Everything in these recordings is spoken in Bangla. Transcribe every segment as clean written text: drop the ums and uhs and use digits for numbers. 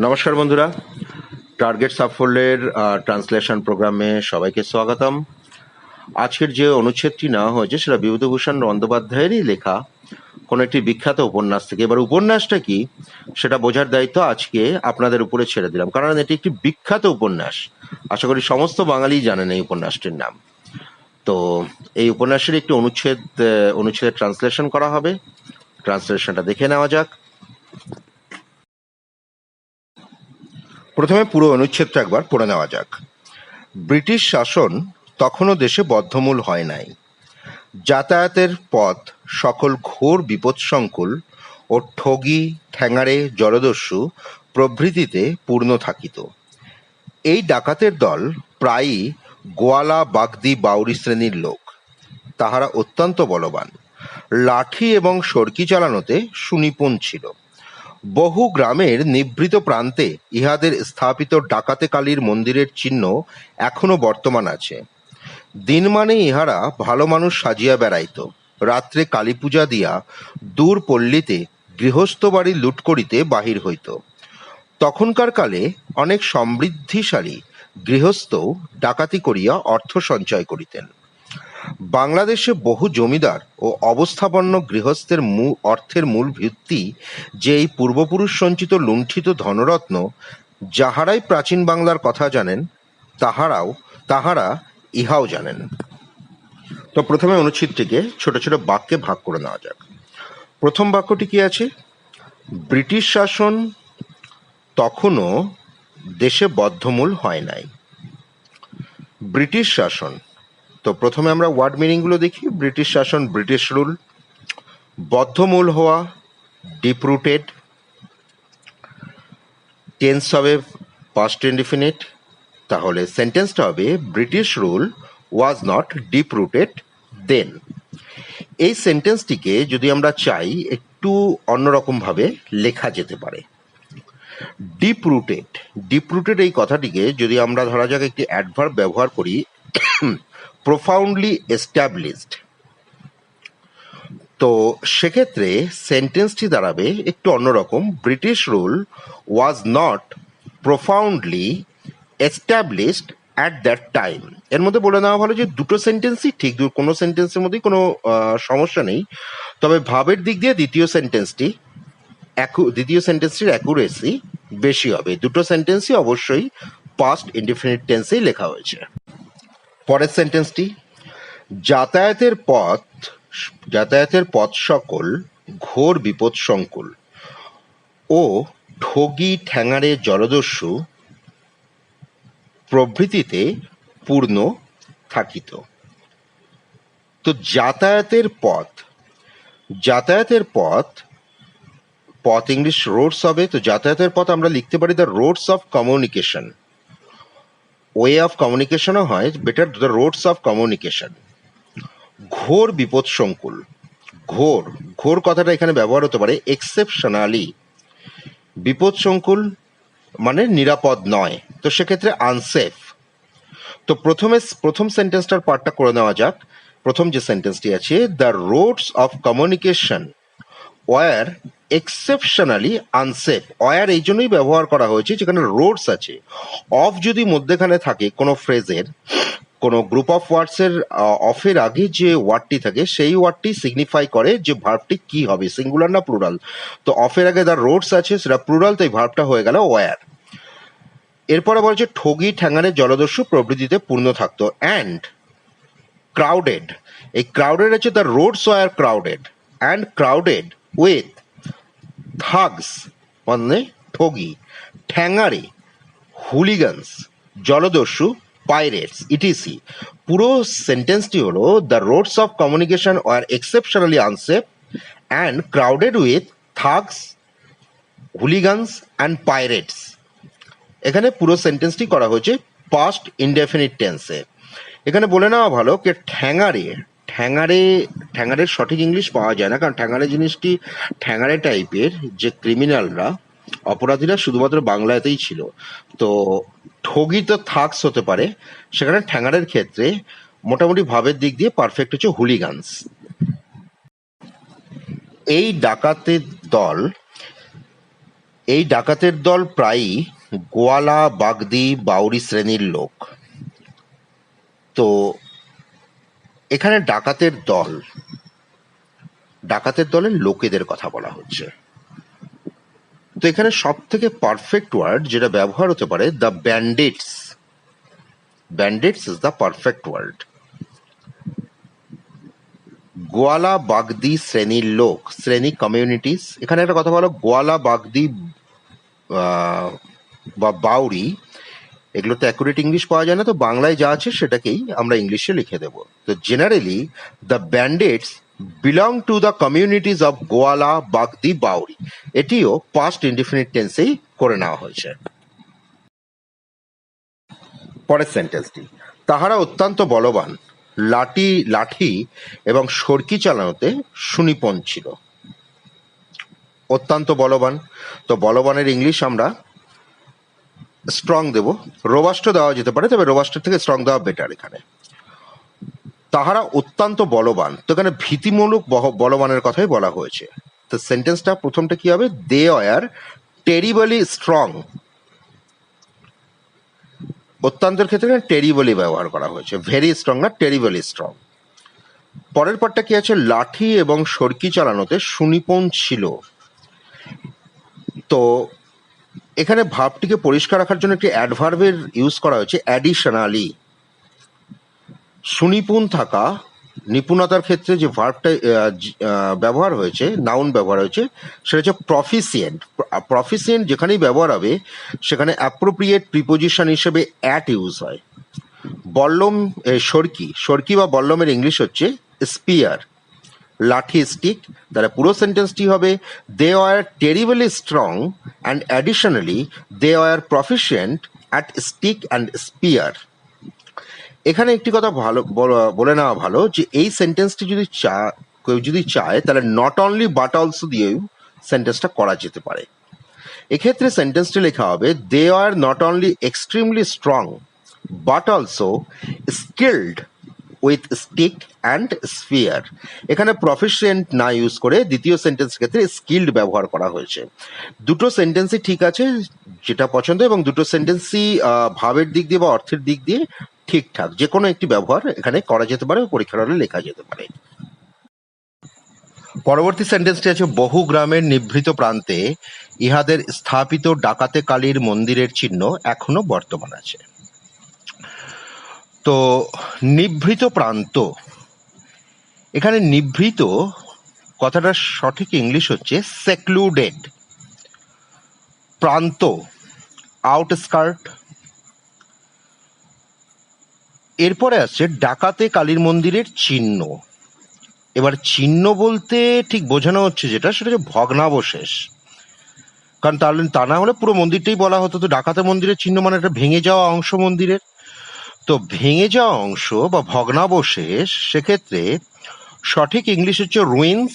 নমস্কার বন্ধুরা, টার্গেট সাফল্যের ট্রান্সলেশন প্রোগ্রামে সবাইকে স্বাগতম। আজকের যে অনুচ্ছেদটি নেওয়া হয়েছে সেটা বিভূতিভূষণ বন্দ্যোপাধ্যায়েরই লেখা কোনো একটি বিখ্যাত উপন্যাস থেকে। এবার উপন্যাসটা কি সেটা বোঝার দায়িত্ব আজকে আপনাদের উপরে ছেড়ে দিলাম, কারণ এটি একটি বিখ্যাত উপন্যাস। আশা করি সমস্ত বাঙালি জানেন এই উপন্যাসটির নাম। তো এই উপন্যাসের একটি অনুচ্ছেদের ট্রান্সলেশন করা হবে। ট্রান্সলেশনটা দেখে নেওয়া যাক। প্রথমে পুরো অনুচ্ছেদটা একবার পড়ে নেওয়া যাক। ব্রিটিশ শাসন তখনও দেশে বদ্ধমূল হয় নাই। যাতায়াতের পথ সকল ঘোর বিপদসংকুল ও ঠগি ঠ্যাঙাড়ে জলদস্যু প্রভৃতিতে পূর্ণ থাকিত। এই ডাকাতের দল প্রায়ই গোয়ালা বাগদি বাউরি শ্রেণীর লোক। তাহারা অত্যন্ত বলবান, লাঠি এবং সড়কি চালানোতে সুনিপুণ ছিল। বহু গ্রামের নিভৃত প্রান্তে ইহাদের স্থাপিত ডাকাতে কালীর মন্দিরের চিহ্ন এখনো বর্তমান আছে। দিনমানে ইহারা ভালো মানুষ সাজিয়া বেড়াইত, রাত্রে কালী পূজা দিয়া দূর পল্লীতে গৃহস্থ বাড়ি লুট করিতে বাহির হইত। তখনকার কালে অনেক সমৃদ্ধিশালী গৃহস্থ ডাকাতি করিয়া অর্থ সঞ্চয় করিতেন। বাংলাদেশে বহু জমিদার ও অবস্থাপন্ন গৃহস্থের অর্থের মূল ভিত্তি যে এই পূর্বপুরুষ সঞ্চিত লুণ্ঠিত ধনরত্ন। যাহারাই প্রাচীন বাংলার কথা জানেন তাহারা ইহাও জানেন। তো প্রথমে অনুচ্ছেদটিকে ছোট ছোট বাক্যে ভাগ করে নেওয়া যাক। প্রথম বাক্যটি কি আছে? ব্রিটিশ শাসন তখনও দেশে বদ্ধমূল হয় নাই। ব্রিটিশ শাসন, তো প্রথমে আমরা ওয়ার্ড মিনিংগুলো দেখি। ব্রিটিশ শাসন, ব্রিটিশ রুল। বদ্ধমূল হওয়া, ডিপ রুটেড। টেন্স হবে পাস্ট ইনডিফিনিট। তাহলে সেন্টেন্সটা হবে British rule was not deep rooted then. এই সেন্টেন্সটিকে যদি আমরা চাই একটু অন্যরকমভাবে লেখা যেতে পারে। ডিপ রুটেড, ডিপ রুটেড এই কথাটিকে যদি আমরা ধরা যাক একটি অ্যাডভার্ব ব্যবহার করি, প্রোফাউন্ডলি এস্টাবলিশড, তো সেক্ষেত্রে সেন্টেন্সটি দাঁড়াবে একটু অন্যরকম। British rule was not profoundly established at that time. এর মধ্যে বলে নেওয়া ভালো যে দুটো সেন্টেন্সই ঠিক, কোনো সেন্টেন্সের মধ্যেই কোনো সমস্যা নেই। তবে ভাবের দিক দিয়ে দ্বিতীয় সেন্টেন্সটির অ্যাকুরেসি বেশি হবে। দুটো সেন্টেন্সই অবশ্যই পাস্ট ইনডিফিনিট টেন্সেই লেখা হয়েছে। পরের সেন্টেন্সটি, যাতায়াতের পথ সকল ঘোর বিপদ সংকুল ও ঠগি ঠ্যাঙাড়ে জলদস্যু প্রভৃতিতে পূর্ণ থাকিত। তো যাতায়াতের পথ ইংলিশ রোডস হবে। তো যাতায়াতের পথ আমরা লিখতে পারি the roads of communication. Way of কমিউনিকেশনও হয়, better the roads of communication. ঘোর বিপদ সংকুল, ঘোর কথাটা এখানে ব্যবহার হতে পারে এক্সেপশনালি। বিপদ সংকুল মানে নিরাপদ নয়, তো সেক্ষেত্রে আনসেফ। তো প্রথম সেন্টেন্সটার পার্টটা করে নেওয়া যাক। প্রথম যে সেন্টেন্সটি আছে, the roads of communication were exceptionally unsafe. Were এই জন্যই ব্যবহার করা হয়েছে যেখানে রোডস আছে। অফ যদি মধ্যেখানে থাকে কোনো ফ্রেজের, কোনো গ্রুপ অফ ওয়ার্ডসের অফের আগে যে ওয়ার্ডটি থাকে সেই ওয়ার্ডটি সিগনিফাই করে যে ভার্বটি কি হবে, সিঙ্গুলার না প্লুরাল। তো অফের আগে দ্য রোডস আছে, সেটা প্লুরাল, তাই ভার্বটা হয়ে গেল ওয়ার। এরপরে বলছে ঠগি ঠ্যাঙাড়ে জলদস্যু প্রভৃতিতে পূর্ণ থাকতো। অ্যান্ড ক্রাউডেড, এই ক্রাউডেড আছে the roads were crowded and crowded with Thugs মানে ঠগি, ঠ্যাঙাড়ে, হুলিগানস, জলদস্যু, পাইরেটস, ইটিসি। পুরো সেন্টেন্সটি হলো the roads of communication were exceptionally unsafe and crowded with thugs, hooligans and pirates. এখানে পুরো সেন্টেন্সটি করা হয়েছে পাস্ট ইনডেফিনিট টেন্সে। এখানে বলে নেওয়া ভালো যে ঠ্যাঙাড়ের সঠিক ইংলিশ পাওয়া যায় না, কারণ ঠ্যাঙাড়ে টাইপের যে ক্রিমিনালরা, অপরাধীরা শুধুমাত্র বাংলাতেই ছিল। তো ঠগি তো থাকস হতে পারে, সেখানে ঠ্যাঙাড়ের ক্ষেত্রে মোটামুটি ভাবের দিক দিয়ে পারফেক্ট হচ্ছে হুলিগানস। এই ডাকাতের দল এই ডাকাতের দল প্রায়ই গোয়ালা, বাগদি, বাউরি শ্রেণীর লোক। তো এখানে ডাকাতের দলের লোকেদের কথা বলা হচ্ছে। তো এখানে সব থেকে পারফেক্ট ওয়ার্ড যেটা ব্যবহার হতে পারে, the bandits. Bandits is the perfect word. গোয়ালা, বাগদি শ্রেণীর লোক, শ্রেণী, কমিউনিটিস। এখানে একটা কথা বলো, গোয়ালা, বাগদি বা বাউরি, এগুলো তো অ্যাকুরেট ইংলিশ পাওয়া যায় না, তো বাংলায় যা আছে সেটাকেই আমরা ইংলিশে লিখে দেব। তো generally the bandits belong to the communities of Goala, Bagdi, Bauri. এটিও পাস্ট ইনডিফিনিট টেন্সেই করে নেওয়া হয়েছে। পরের সেন্টেন্সটি, তাহারা অত্যন্ত বলবান, লাঠি এবং সরকি চালানোতে সুনিপুণ ছিল। অত্যন্ত বলবান, তো বলবানের ইংলিশ আমরা স্ট্রং দেব। রোবাস্ট দেওয়া যেতে পারে, তবে রোবাস্টের থেকে স্ট্রং দেওয়া বেটার। এখানে তাহারা অত্যন্ত বলবান, তো এখানে ভীতিমূলক বলবানের কথাই বলা হয়েছে। তো সেন্টেন্সটা প্রথমটা কি হবে, দে আর টেরিবলি স্ট্রং। অত্যন্তের ক্ষেত্রে টেরিবলি ব্যবহার করা হয়েছে, ভেরি স্ট্রং না, টেরিবলি স্ট্রং। পরের পার্টটা কি আছে, লাঠি এবং সরকি চালানোতে সুনিপুণ ছিল। তো এখানে ভাবটিকে পরিষ্কার রাখার জন্য একটি অ্যাডভার্বের ইউজ করা হয়েছে, অ্যাডিশনালি। সুনিপুণ থাকা, নিপুণতার ক্ষেত্রে যে ভার্বটা ব্যবহার হয়েছে, নাউন ব্যবহার হয়েছে, সেটা হচ্ছে প্রফিসিয়েন্ট। প্রফিসিয়েন্ট যেখানেই ব্যবহার হবে সেখানে অ্যাপ্রোপ্রিয়েট প্রিপোজিশন হিসেবে অ্যাট ইউজ হয়। বল্লম, সরকি বা বল্লমের ইংলিশ হচ্ছে স্পিয়ার। লাঠি, স্টিক। তাহলে পুরো সেন্টেন্সটি হবে, they are terribly strong and additionally they are proficient at stick and spear. এখানে একটি কথা বলে নেওয়া ভালো, যে এই সেন্টেন্সটি কেউ যদি চায় তাহলে নট অনলি বাট অলসো দিয়েও সেন্টেন্সটা করা যেতে পারে। এক্ষেত্রে সেন্টেন্সটি লেখা হবে, they are not only extremely strong but also skilled with stick and spear. এখানে প্রফিসিয়েন্ট না ইউজ করে দ্বিতীয় সেন্টেন্সের ক্ষেত্রে স্কিল্ড ব্যবহার করা হয়েছে। দুটো সেন্টেন্সই ঠিক আছে, যেটা পছন্দ, এবং দুটো সেন্টেন্সই ভাবের দিক দিয়ে বা অর্থের দিক দিয়ে ঠিকঠাক। যে কোনো একটি ব্যবহার এখানে করা যেতে পারে, পরীক্ষার হলে লেখা যেতে পারে। পরবর্তী সেন্টেন্সটি আছে, বহু গ্রামের নিভৃত প্রান্তে ইহাদের স্থাপিত ডাকাতে কালীর মন্দিরের চিহ্ন এখনো বর্তমান আছে। তো নিভৃত প্রান্ত, এখানে নিভৃত কথাটার সঠিক ইংলিশ হচ্ছে সেক্লুডেড। প্রান্ত, আউটস্কার্ট। এরপরে আসছে ডাকাতে কালীর মন্দিরের চিহ্ন। এবার চিহ্ন বলতে ঠিক বোঝানো হচ্ছে যেটা, সেটা হচ্ছে ভগ্নাবশেষ। কারণ তাহলে তা না হলে পুরো মন্দিরটাই বলা হতো। তো ডাকাতে মন্দিরের চিহ্ন মানে একটা ভেঙে যাওয়া অংশ মন্দিরের। তো ভেঙে যাওয়া অংশ বা ভগ্নাবশেষ, সেক্ষেত্রে সঠিক ইংলিশ হচ্ছে রুইন্স।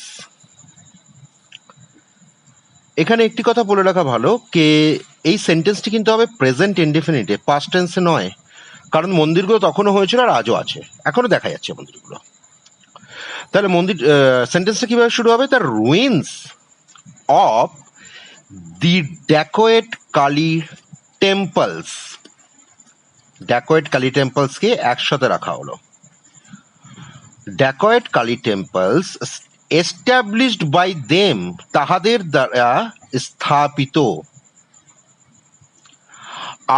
এখানে একটি কথা বলে রাখা ভালো, কে এই সেন্টেন্সটি কিন্তু হবে প্রেজেন্ট ইনডেফিনিটে, পাস্ট টেন্সে নয়। কারণ মন্দিরগুলো তখনও হয়েছিল আর আজও আছে, এখনো দেখা যাচ্ছে মন্দিরগুলো। তাহলে সেন্টেন্সটা কিভাবে শুরু হবে, তার ruins of the dacoit Kali temples. Dacoit Kali টেম্পলসকে একসাথে রাখা হলো। Dacoit Kali temples established by them, তাহাদের দ্বারা স্থাপিত,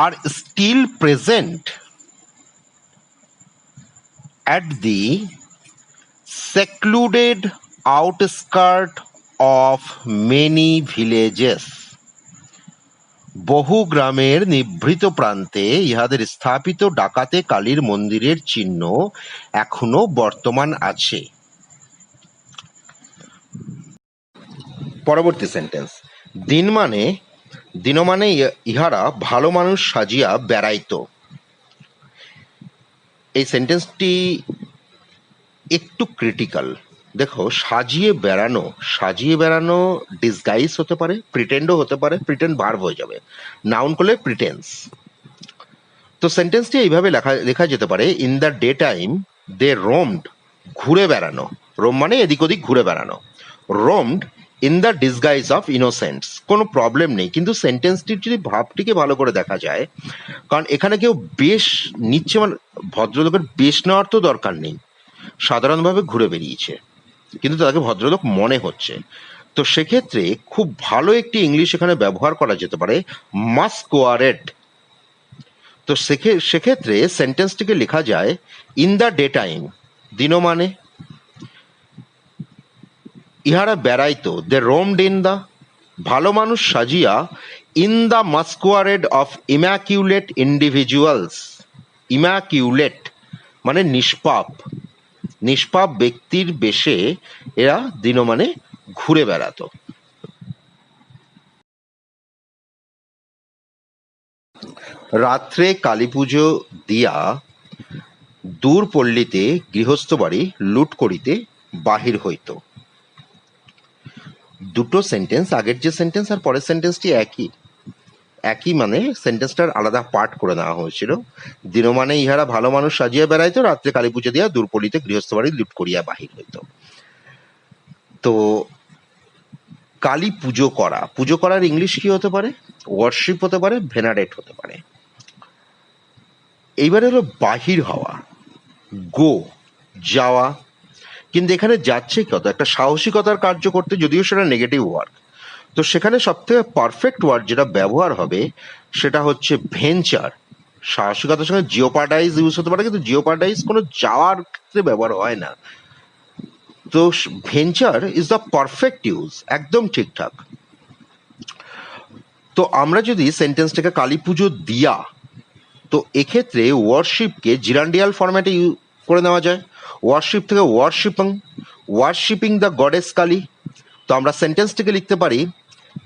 are still present at the secluded outskirt of many villages. বহু গ্রামের নিভৃত প্রান্তে ইহাদের স্থাপিত ডাকাতে কালীর মন্দিরের চিহ্ন এখনো বর্তমান আছে। পরবর্তী সেন্টেন্স, দিন মানে ইহারা ভালো মানুষ সাজিয়া বেড়াইত। এই সেন্টেন্সটি একটু ক্রিটিক্যাল। দেখো, সাজিয়ে বেড়ানো ডিসগাইজ হতে পারে, প্রিটেন্ডও হতে পারে, প্রিটেন্ড ভার্ব হয়ে যাবে, নাউন করলে প্রিটেন্স। তো সেন্টেন্সটি এইভাবে লেখা যেতে পারে, in the day time they roamed, ঘুরে বেড়ানো। রোম মানে এদিক ওদিক ঘুরে বেড়ানো। Roamed in the disguise of innocence, কোনো প্রবলেম নেই, কিন্তু সেন্টেন্সটির যদি ভাবটিকে ভালো করে দেখা যায়, কারণ এখানে কেউ বেশ নিচ্ছে, মানে ভদ্রলোকের বেশ নেওয়ার তো দরকার নেই, সাধারণভাবে ঘুরে বেরিয়েছে, কিন্তু তাকে ভদ্রলোক মনে হচ্ছে। তো সেক্ষেত্রে খুব ভালো একটি ইংলিশ এখানে ব্যবহার করা যেতে পারে, মাস্কোয়ারেড। তো সেক্ষেত্রে সেন্টেন্সটিকে লেখা যায় ইন দ্য ডে টাইম, দিনমানে ইহারা বেড়াইতো, দে রোমড ইন দ্য, ভালো মানুষ সাজিয়া, in the masquerade of immaculate individuals, immaculate মানে নিষ্পাপ, নিষ্পাপ ব্যক্তির বেশে এরা দিনমানে ঘুরে বেড়াতো। রাত্রে কালী পুজো দিয়া দূর পল্লীতে গৃহস্থ বাড়ি লুট করিতে বাহির হইত। দুটো সেন্টেন্স, আগের যে সেন্টেন্স আর পরের সেন্টেন্সটি একই, একই মানে সেন্টেন্সটার আলাদা পার্ট করে নেওয়া হয়েছিল। দিনমানে ইহারা ভালো মানুষ সাজিয়া বেড়াইতো, রাত্রে কালী পুজো দিয়া দূর পল্লীতে গৃহস্থ বাড়ি লুট করিয়া বাহির হইত। তো কালী পুজো করা, পুজো করার ইংলিশ কি হতে পারে? ওয়ার্শিপ হতে পারে, ভেনারেট হতে পারে। এইবারে হলো বাহির হওয়া, গো, যাওয়া, কিন্তু এখানে যাচ্ছে কত একটা সাহসিকতার কার্য করতে, যদিও সেটা নেগেটিভ ওয়ার্ড। তো সেখানে সব থেকে পারফেক্ট ওয়ার্ড যেটা ব্যবহার হবে সেটা হচ্ছে ভেঞ্চার। সাহসিকতার সঙ্গে জিওপার্ডাইজ ইউজ হতে পারে, কিন্তু জিওপার্ডাইজ কোনো যাওয়ার ক্ষেত্রে ব্যবহার হয় না। তো venture is the perfect use, একদম ঠিকঠাক। তো আমরা যদি সেন্টেন্সটাকে কালী পুজো দিয়া, তো এক্ষেত্রে ওয়ার্শিপকে জিরান্ডিয়াল ফরম্যাটে করে নেওয়া যায়। ওয়ার্শিপ থেকে worshipping, worshipping the goddess Kali. তো আমরা সেন্টেন্সটিকে লিখতে পারি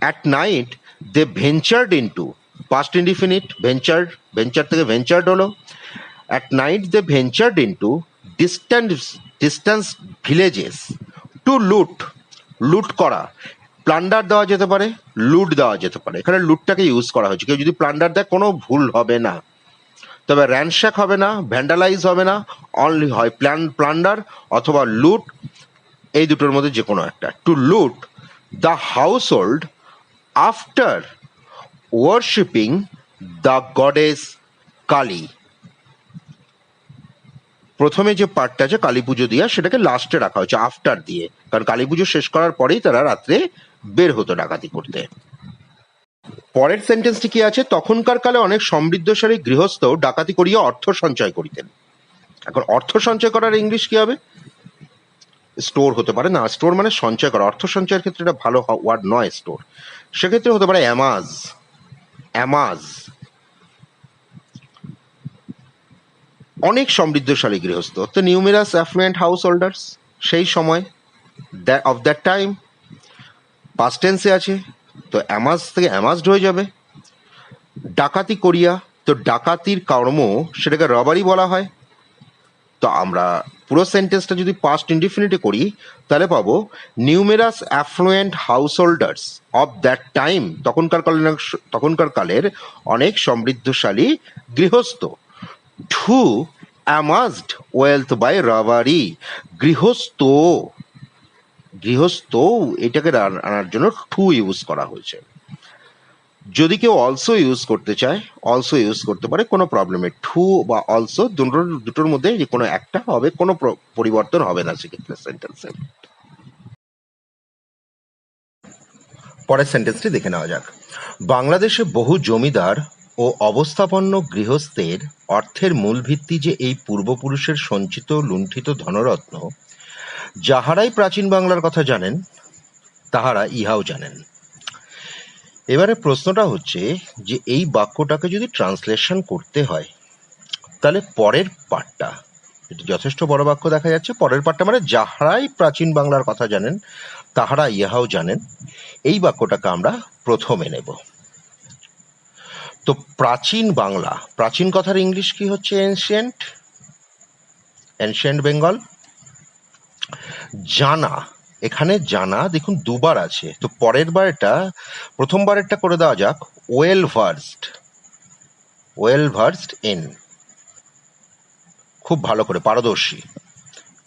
at night they ventured into, past indefinite, ventured, venture থেকে ভেঞ্চার্ড হলো। At night they ventured into distance villages to loot, loot করা। প্লান্ডার দেওয়া যেতে পারে, লুট দেওয়া যেতে পারে, এখানে লুটটাকে ইউজ করা হয়েছে। কেউ যদি প্লান্ডার দেয় কোনো ভুল হবে না, তবে র্যানশ্যাক হবে না, ভ্যান্ডালাইজ হবে না, অনলি হয় প্লান্ডার অথবা লুট, এই দুটোর মধ্যে যে কোনো একটা। টু লুট the house hold after worshipping the goddess Kali. প্রথমে যে পার্টটা আছে কালী পুজো দিয়া, সেটাকে লাস্টে রাখা হয়েছে আফটার দিয়ে, কারণ কালী পুজো শেষ করার পরেই তারা রাত্রে বের হতো ডাকাতি করতে। পরের সেন্টেন্সটি কি আছে? তখনকার কালে অনেক সমৃদ্ধশালী গৃহস্থ ডাকাতি করিয়া অর্থ সঞ্চয় করিতেন। এখন অর্থ সঞ্চয় করার ইংলিশ কি হবে? স্টোর হতে পারে না, স্টোর মানে সঞ্চয় করা, অর্থ সঞ্চয়ের ক্ষেত্রে এটা ভালো ওয়ার্ড নয় স্টোর, সেক্ষেত্রে হতে পারে অ্যামাজ, অ্যামাজ। অনেক সমৃদ্ধশালী গৃহস্থ, তো নিউমেরাস অ্যাফ্লুয়েন্ট হাউস হোল্ডার্স সেই সময় অফ দ্যাট টাইম, পাস্ট টেন্সে আছে, তো অ্যামাজ থেকে অ্যামাজড হয়ে যাবে। ডাকাতি করিয়া, তো ডাকাতির কর্ম সেটাকে রবারি বলা হয়। তো আমরা পুরো সেন্টেন্সটা যদি পাস্ট ইনডিফিনিটে করি তাহলে পাবো numerous effluent house holders of that time, তখনকার কালের অনেক সমৃদ্ধশালী গৃহস্থ। টু অ্যামাজড ওয়েলথ বাই রবারি, গৃহস্থ, গৃহস্থ এটাকে আনার জন্য টু ইউজ করা হয়েছে। যদি কেউ অলসো ইউজ করতে চায়, অলসো ইউজ করতে পারে, কোনো প্রবলেম নেই। টু বা অলসো দুটোর মধ্যে যে কোনো একটা হবে, কোনো পরিবর্তন হবে না সেক্ষেত্রে সেন্টেন্সে। পরের সেন্টেন্সটি দেখে নেওয়া যাক। বাংলাদেশে বহু জমিদার ও অবস্থাপন্ন গৃহস্থের অর্থের মূল ভিত্তি যে এই পূর্বপুরুষের সঞ্চিত লুণ্ঠিত ধনরত্ন, যাহারাই প্রাচীন বাংলার কথা জানেন তাহারা ইহাও জানেন। এবারে প্রশ্নটা হচ্ছে যে এই বাক্যটাকে যদি ট্রান্সলেশন করতে হয় তাহলে পরের পার্টটা, এটা যথেষ্ট বড় বাক্য দেখা যাচ্ছে, পরের পার্টটা মানে যাহারাই প্রাচীন বাংলার কথা জানেন তাহারা ইহাও জানেন, এই বাক্যটাকে আমরা প্রথমে নেব। তো প্রাচীন বাংলা, প্রাচীন কথার ইংলিশ কি হচ্ছে? Ancient, ancient Bengal. জানা, এখানে জানা দেখুন দুবার আছে, তো পরের বারটা, প্রথমবারেরটা করে দেওয়া যাক well versed, well versed in, খুব ভালো করে পারদর্শী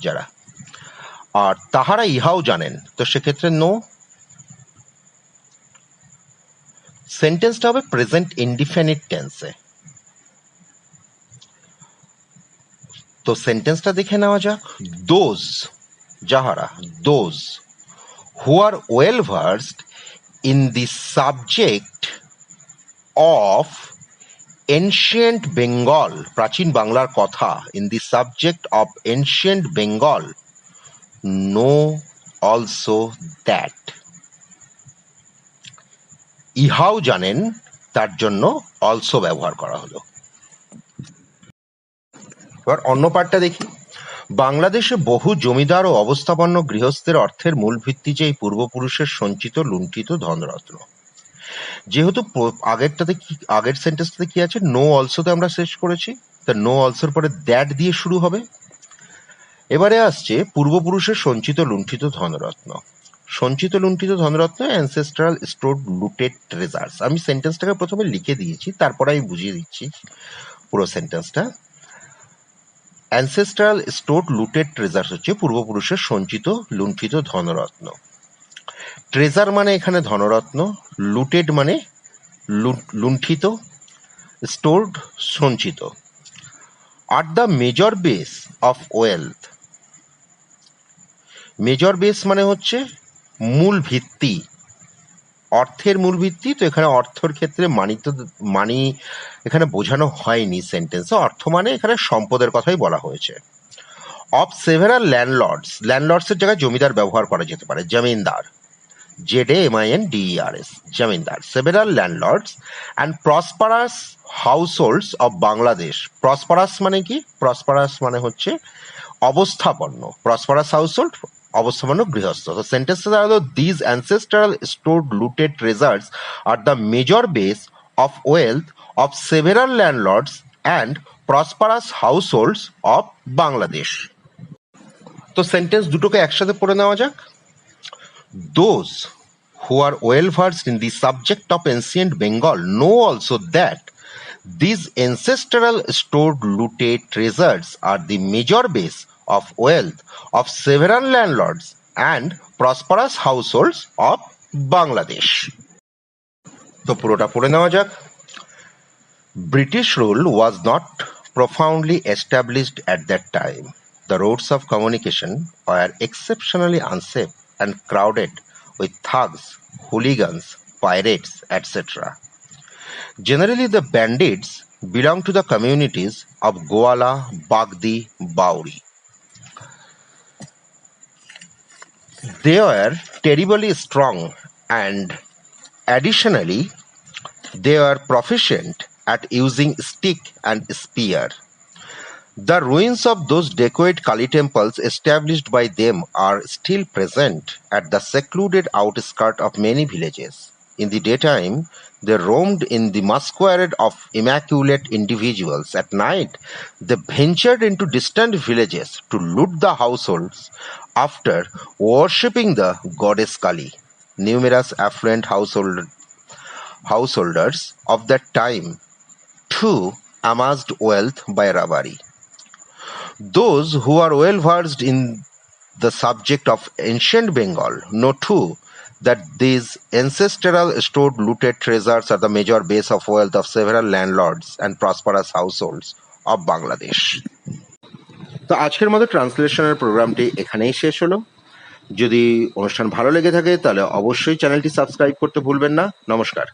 যারা। আর তাহারা ইহাও জানেন, তো সেক্ষেত্রে নো, সেন্টেন্সটা হবে প্রেজেন্ট ইনডিফিনিট টেন্সে। তো সেন্টেন্সটা দেখে নেওয়া যাক। দোজ, যাহারা, those who are well versed in the subject of ancient Bengal, প্রাচীন বাংলার কথা, in the subject of ancient Bengal, know also that, ইহাও জানেন, তার জন্য অলসো ব্যবহার করা হলো। এবার অন্য পার্টটা দেখি। বাংলাদেশে বহু জমিদার ও অবস্থাপন্ন গৃহস্থের অর্থের মূল ভিত্তি যে এই পূর্বপুরুষের সঞ্চিত লুণ্ঠিত ধনরত্ন। যেহেতু আগেরটাতে কি, আগের সেন্টেন্সটাতে কি আছে, নো অলসোতে আমরা শেষ করেছি, তা নো অলসোর পরে দ্যাট দিয়ে শুরু হবে। এবারে আসছে পূর্বপুরুষের সঞ্চিত লুণ্ঠিত ধনরত্ন। সঞ্চিত লুণ্ঠিত ধনরত্ন, অ্যানসেস্ট্রাল স্টোরড লুটেড ট্রেজার্স। আমি সেন্টেন্সটাকে প্রথমে লিখে দিয়েছি, তারপর আমি বুঝিয়ে দিচ্ছি পুরো সেন্টেন্সটা। অ্যানসেস্ট্রাল স্টোরড লুটেড ট্রেজার্স হচ্ছে পূর্বপুরুষের সঞ্চিত লুণ্ঠিত ধনরত্ন। ট্রেজার মানে এখানে ধনরত্ন, লুটেড মানে লুণ্ঠিত, স্টোরড সঞ্চিত। Are the major base of wealth, major base মানে হচ্ছে মূল ভিত্তি, অর্থের মূল ভিত্তি। তো এখানে অর্থের ক্ষেত্রে মানি এখানে বোঝানো হয়নি সেন্টেন্সে, অর্থ মানে এখানে সম্পদের কথাই বলা হয়েছে। অফ সেভারাল ল্যান্ডলর্ডস, ল্যান্ডলর্ডসের জায়গায় জমিদার ব্যবহার করা যেতে পারে, zamindar, ZAMINDERS, zamindar. Several landlords and prosperous households of Bangladesh. Prosperous মানে কি? প্রসপারাস মানে হচ্ছে অবস্থাপন্ন, প্রসপারাস হাউসহোল্ড, অবস্থাপন্ন গৃহস্থ। তো সেন্টেন্সে দাঁড়ালো, these ancestral stored looted treasures are the major base of wealth of several landlords and prosperous households of Bangladesh. তো সেন্টেন্স দুটোকে একসাথে পড়ে নেওয়া যাক। Those who are well versed in the subject of ancient Bengal know also that these ancestral stored looted treasures are the major base of wealth of several landlords and prosperous households of Bangladesh. তো পুরোটা পড়ে নেওয়া যাক। British rule was not profoundly established at that time. The roads of communication were exceptionally unsafe and crowded with thugs, hooligans, pirates, etc. Generally, the bandits belonged to the communities of Goala, Bagdi, Bauri. They were terribly strong, and additionally, they were proficient at using stick and spear. The ruins of those dacoit Kali temples established by them are still present at the secluded outskirts of many villages. In the daytime, they roamed in the masquerade of immaculate individuals. At night, they ventured into distant villages to loot the households after worshipping the goddess Kali. Numerous affluent householders of that time too amassed wealth by robbery. Those who are well versed in the subject of ancient Bengal know too that these ancestral stored looted treasures are the major base of wealth of several landlords and prosperous households of Bangladesh. তো আজকের মতো ট্রান্সলেশনের প্রোগ্রামটি এখানেই শেষ হলো। যদি অনুষ্ঠান ভালো লেগে থাকে তাহলে অবশ্যই চ্যানেলটি সাবস্ক্রাইব করতে ভুলবেন না। নমস্কার।